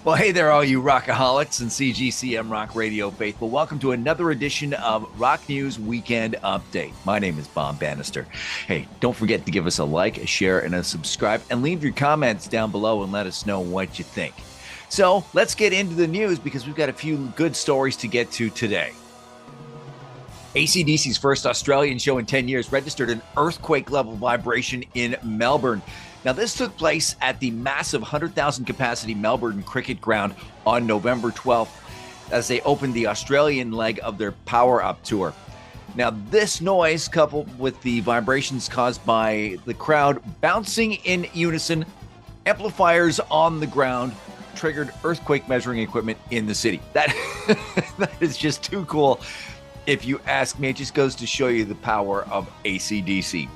Well, hey there, all you rockaholics and CGCM Rock Radio faithful. Welcome to another edition of Rock News Weekend Update. My name is Bob Bannister. Hey, don't forget to give us a like, a share, and a subscribe, and leave your comments down below and let us know what you think. So let's get into the news because we've got a few good stories to get to today. AC/DC's first Australian show in 10 years registered an earthquake-level vibration in Melbourne. Now, this took place at the massive 100,000 capacity Melbourne Cricket Ground on November 12th as they opened the Australian leg of their Power Up tour. Now, this noise, coupled with the vibrations caused by the crowd bouncing in unison, amplifiers on the ground, triggered earthquake measuring equipment in the city. That is just too cool. If you ask me, it just goes to show you the power of AC/DC.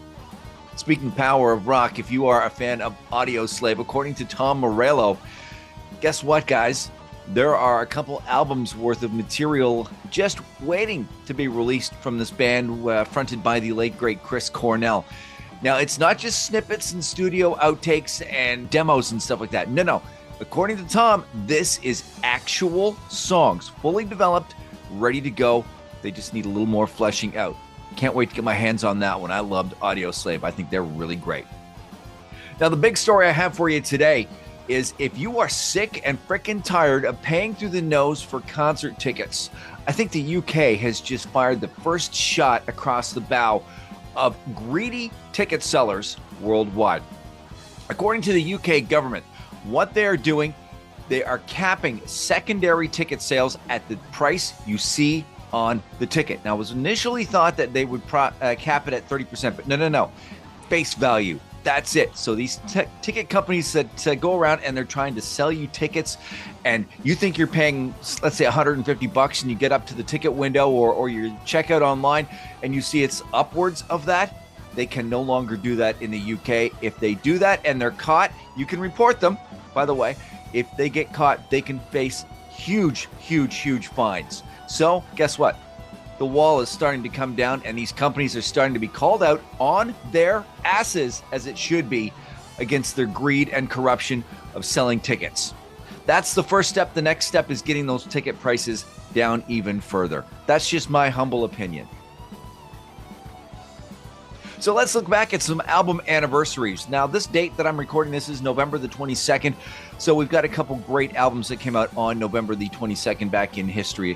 Speaking power of rock, if you are a fan of Audioslave, according to Tom Morello, guess what, guys? There are a couple albums worth of material just waiting to be released from this band fronted by the late, great Chris Cornell. Now, it's not just snippets and studio outtakes and demos and stuff like that. No. According to Tom, this is actual songs, fully developed, ready to go. They just need a little more fleshing out. Can't wait to get my hands on that one. I loved Audioslave. I think they're really great. Now, the big story I have for you today is if you are sick and frickin' tired of paying through the nose for concert tickets, I think the UK has just fired the first shot across the bow of greedy ticket sellers worldwide. According to the UK government, what they are doing, they are capping secondary ticket sales at the price you see on the ticket. Now, it was initially thought that they would cap it at 30%, but no. Face value. That's it. So these ticket companies that go around and they're trying to sell you tickets, and you think you're paying, let's say, $150, and you get up to the ticket window or your checkout online, and you see it's upwards of that. They can no longer do that in the UK. If they do that and they're caught, you can report them. By the way, if they get caught, they can face huge fines. So guess what? The wall is starting to come down, and these companies are starting to be called out on their asses, as it should be, against their greed and corruption of selling tickets. That's the first step. The next step is getting those ticket prices down even further. That's just my humble opinion. So let's look back at some album anniversaries. Now, this date that I'm recording this is November the 22nd. So we've got a couple great albums that came out on November the 22nd back in history.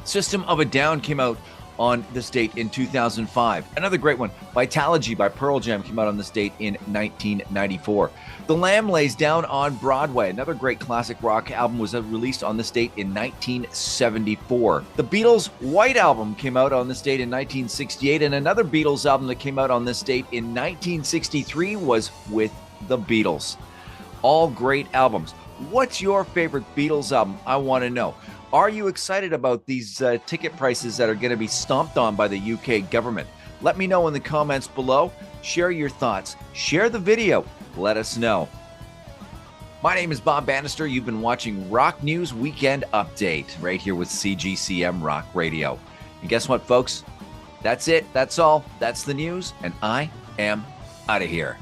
System of a Down came out on this date in 2005. Another great one, Vitalogy by Pearl Jam, came out on this date in 1994. The Lamb Lays Down on Broadway, another great classic rock album, was released on this date in 1974. The Beatles' White Album came out on this date in 1968, and another Beatles album that came out on this date in 1963 was With the Beatles. All great albums. What's your favorite Beatles album? I want to know. Are you excited about these ticket prices that are going to be stomped on by the UK government? Let me know in the comments below. Share your thoughts. Share the video. Let us know. My name is Bob Bannister. You've been watching Rock News Weekend Update right here with CGCM Rock Radio. And guess what, folks? That's it. That's all. That's the news. And I am out of here.